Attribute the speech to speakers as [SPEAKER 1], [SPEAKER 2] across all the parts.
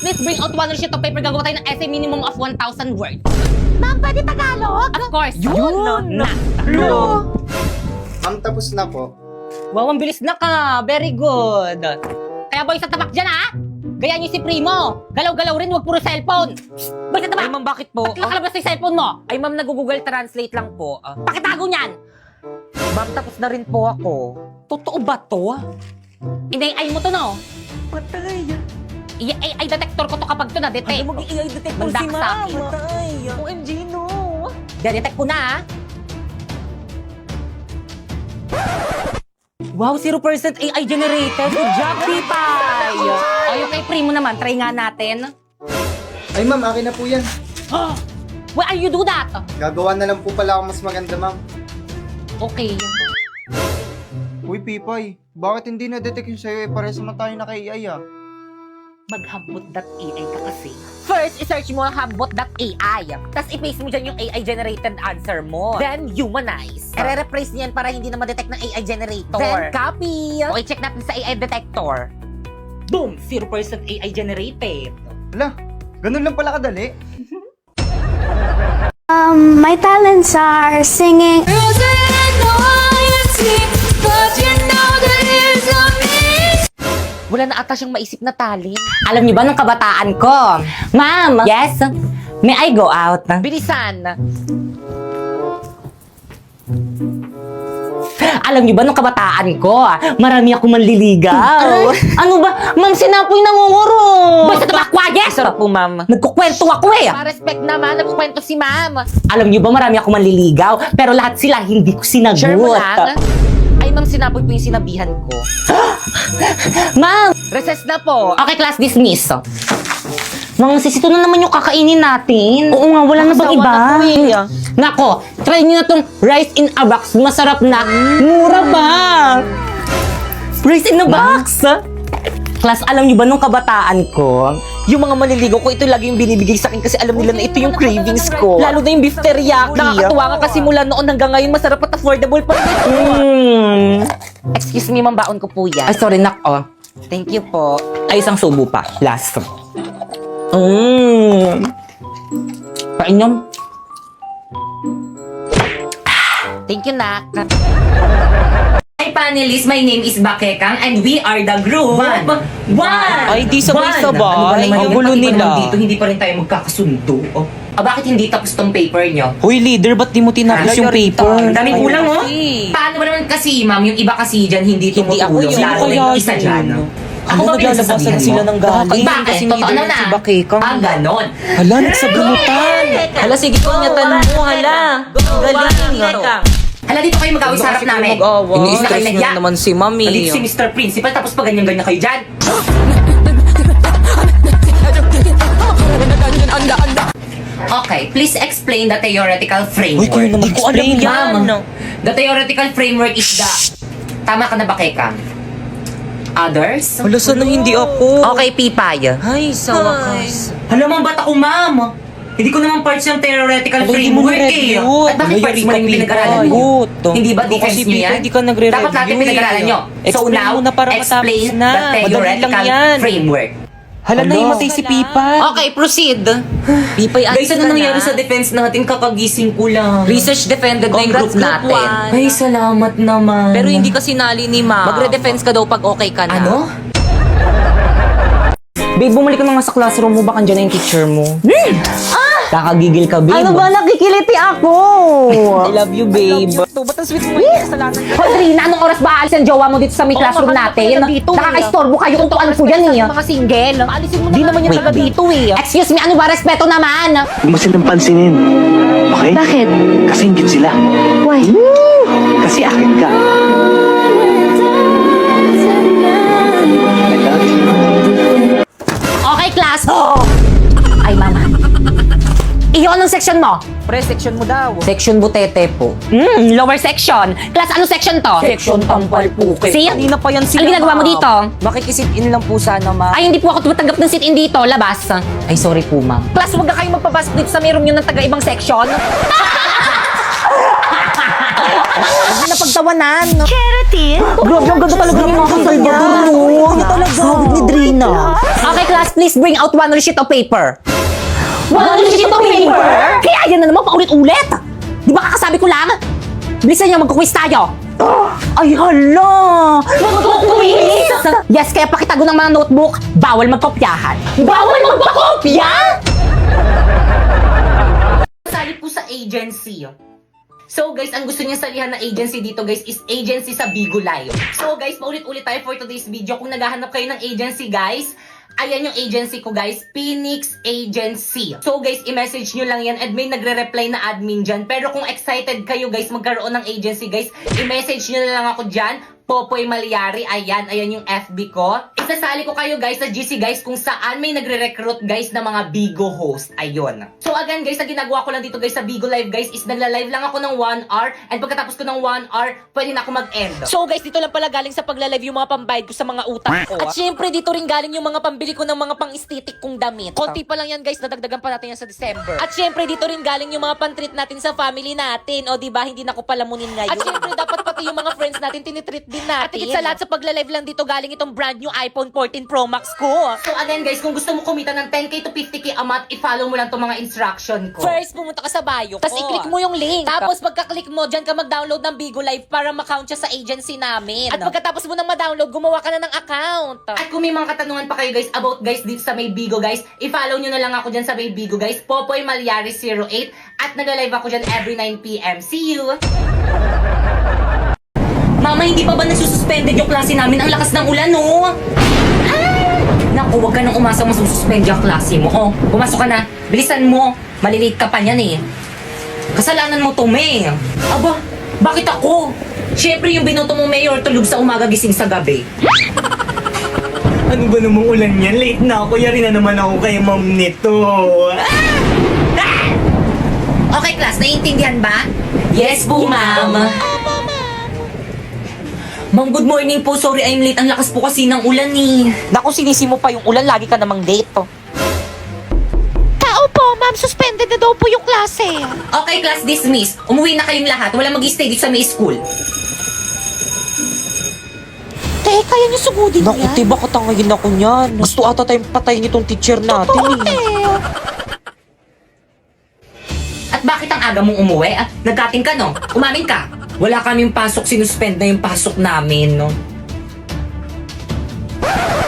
[SPEAKER 1] please bring out one sheet of paper. Gagawa tayo ng essay minimum of 1,000 words.
[SPEAKER 2] Ma'am, pwede Tagalog?
[SPEAKER 1] Of course.
[SPEAKER 2] Yun!
[SPEAKER 1] Na.
[SPEAKER 3] Ma'am, tapos na po.
[SPEAKER 1] Wow, ang bilis na ka. Very good. Kaya boy, sa tapak dyan ha. Gaya niyo si Primo. Galaw-galaw rin, wag puro cellphone. Psst, boy, sa
[SPEAKER 4] Ay,
[SPEAKER 1] tapak.
[SPEAKER 4] ma'am, bakit po?
[SPEAKER 1] Ba't nakalabas sa cellphone mo?
[SPEAKER 4] Ay, ma'am, nag-Google Translate lang po.
[SPEAKER 1] Pakitago niyan.
[SPEAKER 4] Ma'am, tapos na rin po ako.
[SPEAKER 1] Totoo ba to? Inay-ay mo to, no?
[SPEAKER 4] Patay.
[SPEAKER 1] I-AI detector ko to kapag to na-detect.
[SPEAKER 4] Ano mag-i-AI detector
[SPEAKER 1] Mandak
[SPEAKER 4] si
[SPEAKER 1] sa
[SPEAKER 4] ma'am?
[SPEAKER 1] akin.
[SPEAKER 4] Patay. OMG, no.
[SPEAKER 1] De-detect ko na, ha? Wow, 0% AI generated. Good job, Pipay! O, yung kay Primo naman, try nga natin.
[SPEAKER 3] Ay, ma'am, akin na po yan.
[SPEAKER 1] Why are you do that?
[SPEAKER 3] Gagawa na lang po pala ako mas maganda, ma'am.
[SPEAKER 1] Okay.
[SPEAKER 3] Uy, Pipay, bakit hindi na-detect yung sa'yo? Pares naman tayo naka-AI, ah.
[SPEAKER 1] Maghambot.ai ka kasi. First, i-search mo ang hambot.ai. Tapos i-paste mo dyan yung AI-generated answer mo. Then, humanize. I-replace niyan para hindi na ma-detect ng AI generator. Then, copy. Okay, check natin sa AI detector. Boom! 0% AI generated.
[SPEAKER 3] Hala, ganun lang pala kadali.
[SPEAKER 2] My talents are singing.
[SPEAKER 1] Wala na ata siyang maisip na talent. Alam niyo ba nung kabataan ko? Ma'am! Yes? May I go out? Bilisan! Alam niyo ba nung kabataan ko, marami ako manliligaw. Ano ba? Ma'am, sinapoy nangunguro. Basta tabakwa, yes!
[SPEAKER 4] Sarap po, ma'am.
[SPEAKER 1] Nagkukwento ako eh.
[SPEAKER 4] Pa-respect naman, nagkukwento si ma'am.
[SPEAKER 1] Alam niyo ba marami ako manliligaw, pero lahat sila hindi ko sinagot.
[SPEAKER 4] Share mo lang. Ay, ma'am, sinaboy po yung sinabihan ko.
[SPEAKER 1] Ma'am!
[SPEAKER 4] Recess na po.
[SPEAKER 1] Okay, class dismiss. Mga sis, ito na naman yung kakainin natin. Oo nga, wala na bang
[SPEAKER 4] Nakasawa
[SPEAKER 1] iba?
[SPEAKER 4] na po eh.
[SPEAKER 1] Nako, try nyo na tong rice in a box. Masarap na. Mura pa. Rice in a box. Class, alam nyo ba nung kabataan ko?
[SPEAKER 4] Yung mga maliligaw ko, ito lagi yung binibigay sa akin kasi alam nila na ito yung cravings ko. Lalo na yung beef teriyaki. Nakakatuwa nga kasi mula noon hanggang ngayon, masarap at affordable pa rin. Excuse me, ma'am, baon ko po yan.
[SPEAKER 1] Ay, sorry, nako.
[SPEAKER 4] Thank you po.
[SPEAKER 1] Ay, isang subo pa. Last. Kain nyo.
[SPEAKER 4] Thank you, Nak.
[SPEAKER 1] Hi, panelists. My name is Bakekang and we are the group. One!
[SPEAKER 4] Ay, di sabay-sabay.
[SPEAKER 1] Ano ba naman
[SPEAKER 4] Ang
[SPEAKER 1] yun?
[SPEAKER 4] gulo
[SPEAKER 1] Pati ba
[SPEAKER 4] nila.
[SPEAKER 1] naman dito, hindi pa rin tayo magkakasundo. Oh. Bakit hindi tapos tong paper nyo?
[SPEAKER 4] Hoy, leader, ba't di mo tinapos yung paper?
[SPEAKER 1] Ang daming
[SPEAKER 4] Ay,
[SPEAKER 1] kulang, oh.
[SPEAKER 4] kasi.
[SPEAKER 1] Paano ba naman kasi, ma'am, yung iba kasi dyan hindi
[SPEAKER 4] Hindi ako
[SPEAKER 1] tumutulong.
[SPEAKER 4] yun.
[SPEAKER 1] Lalo na
[SPEAKER 4] Kaya
[SPEAKER 1] yung isa
[SPEAKER 4] yun.
[SPEAKER 1] dyan.
[SPEAKER 4] Ano,
[SPEAKER 1] ba
[SPEAKER 4] naglalabasan
[SPEAKER 1] pinagsasabihan
[SPEAKER 4] sila
[SPEAKER 1] mo?
[SPEAKER 4] ng galing?
[SPEAKER 1] Bakit?
[SPEAKER 4] Kasi
[SPEAKER 1] Totoo
[SPEAKER 4] leader
[SPEAKER 1] na
[SPEAKER 4] si Bakekang.
[SPEAKER 1] ganon.
[SPEAKER 4] Hala, nagsabunutan. Hala, sige ko nyatan mo, hala. Galing.
[SPEAKER 1] Hala, dito kayo mag-away sa harap namin.
[SPEAKER 4] Ini-stress
[SPEAKER 1] Ini-stress
[SPEAKER 4] nyo naman si Mami.
[SPEAKER 1] Nandito si Mr. Principal, tapos pa ganyan-ganyan kayo dyan. Okay, please explain the theoretical framework.
[SPEAKER 4] Uy, kayo naman explain.
[SPEAKER 1] Ma'am, the theoretical framework is the... Tama ka na ba, Keka? Others?
[SPEAKER 4] Hala, sana hindi ako.
[SPEAKER 1] Okay, Pipay.
[SPEAKER 4] Ay, sa wakas.
[SPEAKER 1] Hala, ma'am, ba't ako, ma'am? Hindi ko naman parts yung theoretical
[SPEAKER 4] Hala, hindi mo
[SPEAKER 1] framework eh.
[SPEAKER 4] na-review.
[SPEAKER 1] At bakit
[SPEAKER 4] Hala,
[SPEAKER 1] parts
[SPEAKER 4] yari
[SPEAKER 1] mo
[SPEAKER 4] ka,
[SPEAKER 1] lang yung pinag-aralan
[SPEAKER 4] Pipay.
[SPEAKER 1] mo?
[SPEAKER 4] Ito.
[SPEAKER 1] Hindi ba
[SPEAKER 4] Ito
[SPEAKER 1] defense
[SPEAKER 4] kasi,
[SPEAKER 1] nyo
[SPEAKER 4] Pipay,
[SPEAKER 1] yan?
[SPEAKER 4] hindi ka nagre-review
[SPEAKER 1] Dapat lahat yung pinag-aralan nyo. So
[SPEAKER 4] Explain
[SPEAKER 1] now,
[SPEAKER 4] mo na para matapos
[SPEAKER 1] explain
[SPEAKER 4] na.
[SPEAKER 1] the
[SPEAKER 4] Madali lang
[SPEAKER 1] theoretical
[SPEAKER 4] yan.
[SPEAKER 1] framework.
[SPEAKER 4] Hala, naimatay si Pipay.
[SPEAKER 1] Okay, proceed.
[SPEAKER 4] Pipay,
[SPEAKER 1] Guys, ano nangyari sa defense natin? Kakagising ko lang.
[SPEAKER 4] Research defended na yung group natin.
[SPEAKER 1] Ay, salamat naman.
[SPEAKER 4] Pero hindi kasi nali ni Ma. Magre-defense ka daw pag okay ka na.
[SPEAKER 1] Ano?
[SPEAKER 4] Babe, bumalik ka naman sa classroom mo. Baka dyan na yung teacher mo. Kakagigil ka, babe.
[SPEAKER 2] Ano ba, nakikiliti ako?
[SPEAKER 4] I love you, babe. Ito, ba't ang sweet mo yung kasalanan ka?
[SPEAKER 1] Audrina, anong oras ba aalis ang jowa mo dito sa may classroom natin? Nakaka-istorbo kayo kung tuan po yan eh.
[SPEAKER 4] Mga single. Alisin mo na. Di naman yung taga dito eh.
[SPEAKER 1] Excuse me, ano ba? Respeto naman.
[SPEAKER 5] Huwag mo silang pansinin. Okay?
[SPEAKER 2] Bakit?
[SPEAKER 5] Kasi inggit sila.
[SPEAKER 2] Why?
[SPEAKER 5] Kasi akin ka.
[SPEAKER 1] Okay, class. Ay, mama. Iyo, anong section mo?
[SPEAKER 4] Pre, section mo daw.
[SPEAKER 1] Section butete po. Lower section. Class, anong section to?
[SPEAKER 4] Section tampal puke.
[SPEAKER 1] See?
[SPEAKER 4] Kanina pa yan sila.
[SPEAKER 1] Ano ginagawa mo
[SPEAKER 4] ma'am.
[SPEAKER 1] dito?
[SPEAKER 4] Makikisit-in lang po sana, ma.
[SPEAKER 1] Ay, hindi po ako tumatanggap ng sit-in dito. Labas.
[SPEAKER 4] Ay, sorry po, ma'am.
[SPEAKER 1] Class, huwag na kayong magpabas dito sa mayroon nyo ng taga-ibang section.
[SPEAKER 4] Huwag na pagtawanan.
[SPEAKER 2] Charity?
[SPEAKER 4] Grabe, ang ganda talaga ng mga Salvador, no? Ano talaga? Hawig ni Drina.
[SPEAKER 1] Okay, class, Just please bring out one sheet of paper.
[SPEAKER 2] One sheet of paper?
[SPEAKER 1] Kaya yan na naman paulit-ulit. Di ba kakasabi ko lang? Bilisan niyo, magkukwis tayo. Ay, hala!
[SPEAKER 2] Magkukwis?
[SPEAKER 1] Yes, kaya pakitago ng mga notebook, bawal magkopyahan.
[SPEAKER 2] Bawal magpakopya?
[SPEAKER 1] Sali po sa agency. So guys, ang gusto niya salihan na agency dito guys is agency sa Bigo Live. So guys, paulit-ulit tayo for today's video. Kung naghahanap kayo ng agency guys, ayan yung agency ko guys, Phoenix Agency. So guys, i-message nyo lang yan and may nagre-reply na admin dyan. Pero kung excited kayo guys magkaroon ng agency guys, i-message nyo na lang ako dyan, Popoy Malyari. Ayan yung FB ko. Isasali ko kayo guys sa GC guys kung saan may nagre-recruit guys na mga Bigo host. Ayun. So again guys, na ginagawa ko lang dito guys sa Bigo Live guys is nagla-live lang ako ng 1 hour and pagkatapos ko ng 1 hour, pwede na ako mag-end.
[SPEAKER 4] So guys, dito lang pala galing sa pagla-live yung mga pambayad ko sa mga utang ko. At syempre, dito rin galing yung mga pambili ko ng mga pang-aesthetic kong damit. Konti pa lang yan guys, nadagdagan pa natin yan sa December. At syempre, dito rin galing yung mga pang-treat natin sa family natin. O diba, hindi na ko palamunin ngayon. At syempre, dapat pati yung mga friends natin tinitreat din natin. At higit sa lahat, sa pagla-live lang dito galing itong brand new iPhone 14 Pro Max ko.
[SPEAKER 1] So again guys, kung gusto mo kumita ng 10k to 50k a month, i-follow mo lang itong mga instruction ko.
[SPEAKER 4] First, pumunta ka sa bio ko. Tapos i-click mo yung link. Tapos pagka-click mo, dyan ka mag-download ng Bigo Live para ma-count siya sa agency namin. At pagkatapos mo nang ma-download, gumawa ka na ng account.
[SPEAKER 1] At kung may mga katanungan pa kayo guys about guys dito sa may Bigo guys, i-follow nyo na lang ako dyan sa may Bigo guys, Popoy Malyari 08 at nag-live ako dyan every 9pm. See you!
[SPEAKER 4] Mama, hindi pa ba nasususpended yung klase namin? Ang lakas ng ulan, no?
[SPEAKER 1] Naku, huwag ka nang umasa masususpend yung klase mo. Oh, pumasok ka na. Bilisan mo. Malilate ka pa niyan eh. Kasalanan mo to, May. Aba, bakit ako? Siyempre yung binoto mo, Mayor, tulog sa umaga gising sa gabi.
[SPEAKER 6] Ano ba namang ulan yan? Late na ako. Yari na naman ako kay ma'am nito.
[SPEAKER 1] Okay, class, naiintindihan ba?
[SPEAKER 4] Yes po, ma'am. Ma'am, good morning po. Sorry, I'm late. Ang lakas po kasi ng ulan eh. Naku, sinisi mo pa yung ulan. Lagi ka namang late, oh.
[SPEAKER 2] Tao po, ma'am. Suspended na daw po yung klase.
[SPEAKER 1] Okay, class, dismiss. Umuwi na kayong lahat. Wala mag-stay dito sa may school.
[SPEAKER 2] Teka, yan yung sugudin
[SPEAKER 4] Naku,
[SPEAKER 2] niya.
[SPEAKER 4] tiba katangayin ako niyan. Gusto ata tayong patayin itong teacher natin eh.
[SPEAKER 1] At bakit ang aga mong umuwi? Ah, nagkating ka, no? Umamin ka. Wala kaming pasok, sinuspend na yung pasok namin, no?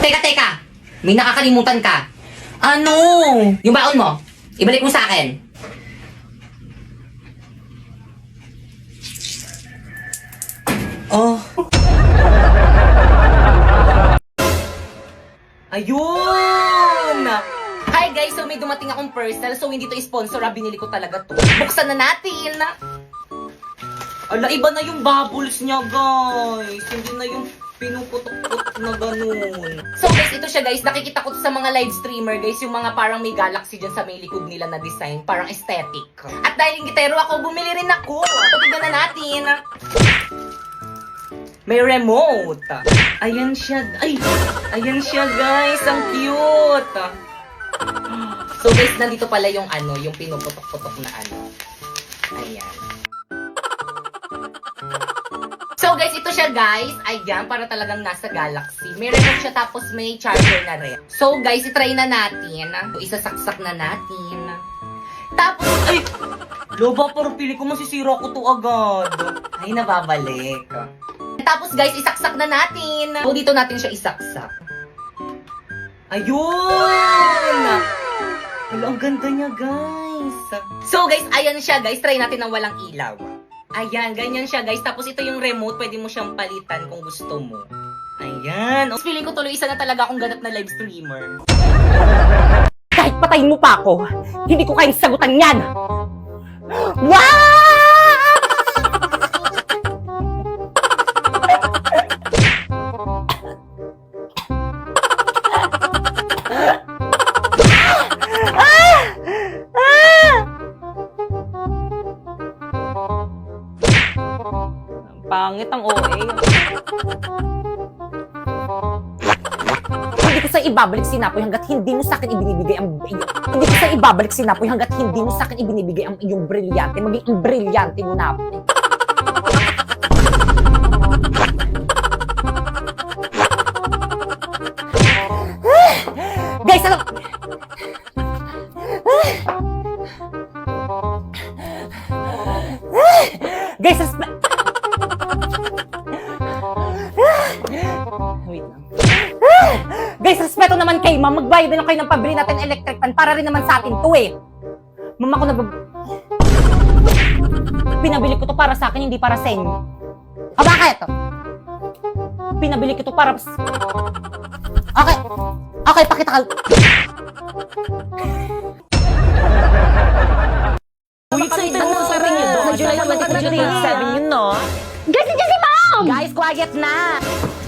[SPEAKER 1] Teka! May nakakalimutan ka. Ano? Yung baon mo, ibalik mo sa akin.
[SPEAKER 4] Oh.
[SPEAKER 1] Ayun! Hi guys, so may dumating akong parcel, so hindi to sponsor, binili ko talaga to. Buksan na natin! Ala, iba na yung bubbles niya, guys. Hindi na yung pinuputok-putok na ganun. So guys, ito siya guys. Nakikita ko to sa mga live streamer guys. Yung mga parang may galaxy dyan sa may likod nila na design. Parang aesthetic. At dahil gitero ako, bumili rin ako. Tignan na natin. May remote. Ayan siya. Ay! Ayan siya guys. Ang cute. So guys, nandito pala yung ano, yung pinuputok-putok na ano. Ayan. So guys, ito siya guys. Ayan, para talagang nasa Galaxy. May remote siya tapos may charger na rin. So guys, itry na natin. Isasaksak na natin. Tapos, ay! Loba, parang pili ko masisira ko to agad. Ay, nababalik. Tapos guys, isaksak na natin. So dito natin siya isaksak. Ayun! Ay, ang ganda niya guys. So guys, ayan siya guys. Try natin ng walang ilaw. Ayan, ganyan siya guys. Tapos ito yung remote, pwede mo siyang palitan kung gusto mo. Ayan. Feeling ko tuloy isa na talaga akong ganap na live streamer.
[SPEAKER 2] Kahit patayin mo pa ako, hindi ko kayang sagutan yan. Wow!
[SPEAKER 4] Pangit ang OA.
[SPEAKER 2] Hindi ko sa ibabalik sinapoy hanggat hindi mo sa akin ibinibigay ang hindi ko sa ibabalik sinapoy hanggat hindi mo sa akin ibinibigay ang iyong brilyante, maging ang brilyante mo na. Guys, ano? Guys, wait lang. Guys, respeto naman kay ma'am. Magbayad na lang kayo ng pabili natin electric fan para rin naman sa atin to eh. Ma'am, ako pinabili ko to para sa akin, hindi para sa inyo. O bakit? Pinabili ko to para Okay. Okay, pakita ka.
[SPEAKER 1] Sa July 23, 27 yun, no?
[SPEAKER 2] Guys, nandiyan si ma'am!
[SPEAKER 1] Guys, quiet na!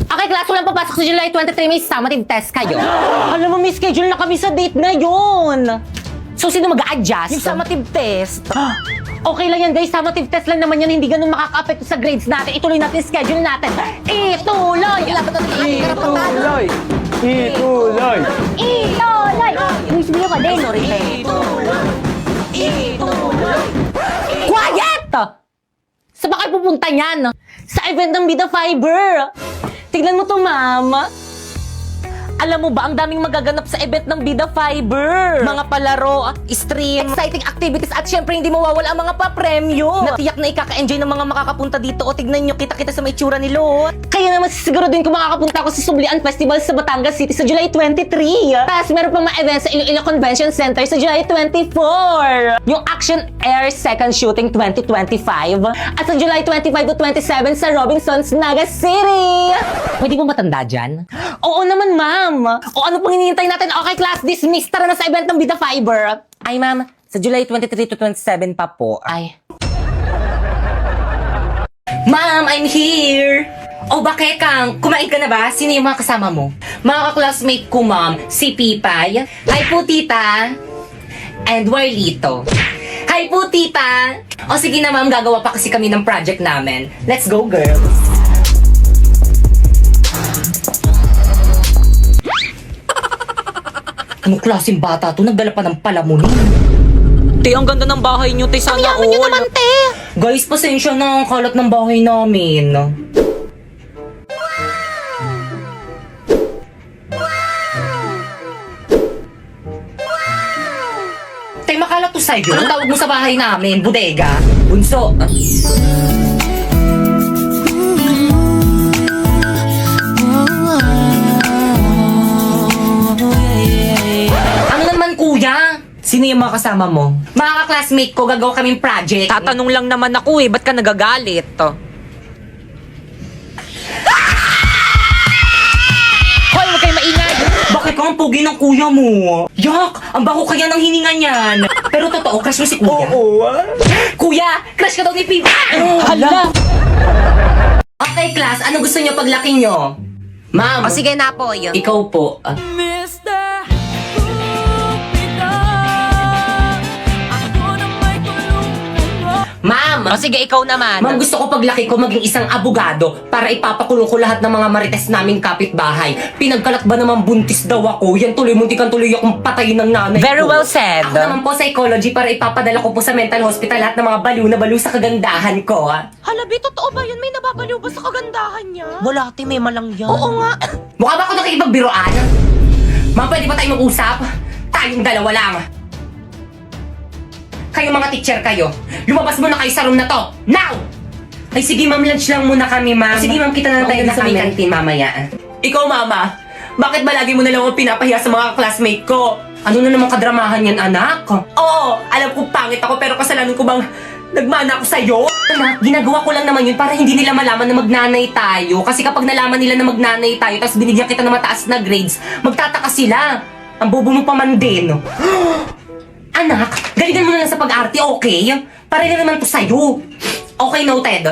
[SPEAKER 2] Okay, class, walang papasok sa July 23, may summative test kayo. Alam mo, may schedule na kami sa date na yun. So, sino mag-a-adjust?
[SPEAKER 1] Yung summative test.
[SPEAKER 2] Okay lang yan, guys. Summative test lang naman yan. Hindi ganun makaka-apekto sa grades natin. Ituloy natin yung schedule natin. Ituloy!
[SPEAKER 1] Dapat natin ang ating karapatan.
[SPEAKER 6] Ituloy!
[SPEAKER 2] Ituloy! Uy, sumiyo ka din.
[SPEAKER 1] Sorry,
[SPEAKER 2] Quiet! Saan ba kayo pupunta niyan? Sa event ng Bida Fiber. Tignan mo to, mama.
[SPEAKER 1] Alam mo ba, ang daming magaganap sa event ng Bida Fiber. Mga palaro, stream, exciting activities, at syempre hindi mawawala ang mga pa-premyo. Natiyak na ikaka-enjoy ng mga makakapunta dito. O tignan nyo, kita-kita sa may tsura ni Lot.
[SPEAKER 2] Kaya naman siguro din kung makakapunta ako sa Sublian Festival sa Batangas City sa July 23. Tapos meron pang mga events sa Iloilo Convention Center sa July 24. Yung Action Air Second Shooting 2025. At sa July 25 to 27 sa Robinsons, Naga City.
[SPEAKER 1] Pwede mo matanda dyan?
[SPEAKER 2] Oo naman, ma'am. O ano pang hinihintay natin? Okay, class, dismiss. Tara na sa event ng Bida Fiber.
[SPEAKER 1] Ay, ma'am, sa July 23 to 27 pa po.
[SPEAKER 2] Ay.
[SPEAKER 1] Ma'am, I'm here! O bakit kang? Kumain ka na ba? Sino yung mga kasama mo? Mga ka-classmate ko, ma'am. Si Pipay. Hi po, tita. And Warlito. Hi po, tita. O sige na, ma'am. Gagawa pa kasi kami ng project namin. Let's go, girls. Anong klaseng bata to? Nagdala pa ng palamunin.
[SPEAKER 4] Te, ang ganda ng bahay nyo, te. Sana all.
[SPEAKER 1] Nyo naman, te! Guys, pasensya na. Ang kalat ng bahay namin. Te, makalat to sa'yo. Anong tawag mo sa bahay namin? Bodega? Bunso? Ano naman, kuya? Sino yung mga kasama mo? Mga ka-classmate ko, gagawa kaming project.
[SPEAKER 4] Tatanong lang naman ako eh, ba't ka nagagalit? Hoy, huwag kayo maingay!
[SPEAKER 1] Bakit ka ang pugi ng kuya mo? Yak! Ang baho kaya ng hininga niyan. Pero totoo, crush mo si kuya? Kuya, crush ka daw ni Pipa!
[SPEAKER 4] Hala!
[SPEAKER 1] Okay, class, ano gusto niyo paglaki niyo? Ma'am,
[SPEAKER 4] O sige na po, yun.
[SPEAKER 1] ikaw po. Ma'am!
[SPEAKER 4] O sige, ikaw naman.
[SPEAKER 1] Ma'am, gusto ko paglaki ko maging isang abogado para ipapakulong ko lahat ng mga marites naming kapitbahay. Pinagkalat ba naman buntis daw ako? Yan tuloy, muntikan tuloy akong patayin ng nanay
[SPEAKER 4] Very
[SPEAKER 1] ko.
[SPEAKER 4] well said.
[SPEAKER 1] Ako naman po psychology para ipapadala ko po sa mental hospital lahat ng mga baliw na baliw sa kagandahan ko.
[SPEAKER 4] Halabi, totoo ba yun? May nababaliw ba sa kagandahan niya?
[SPEAKER 1] Wala, ate, may malang yan.
[SPEAKER 4] Oo nga.
[SPEAKER 1] Mukha ba ako nakikipagbiroan? Ma'am, pwede ba tayo mag-usap? Tayong dalawa lang. Kayo mga teacher kayo, lumabas muna kayo sa room na to. Now! Ay sige ma'am, lunch lang muna kami ma'am. Sige ma'am, kita na tayo sa may canteen mamaya. Ikaw mama, bakit ba lagi mo na lang ako pinapahiya sa mga classmate ko? Ano na naman kadramahan yan anak? Oo, alam ko pangit ako pero kasalanan ko bang nagmana ako sa'yo? Anak, ginagawa ko lang naman yun para hindi nila malaman na magnanay tayo. Kasi kapag nalaman nila na magnanay tayo tapos binigyan kita ng mataas na grades, magtataka sila. Ang bobo mo pa man din. Anak, galingan mo na lang sa pag-arte, okay? Para na naman to sa'yo. Okay, noted.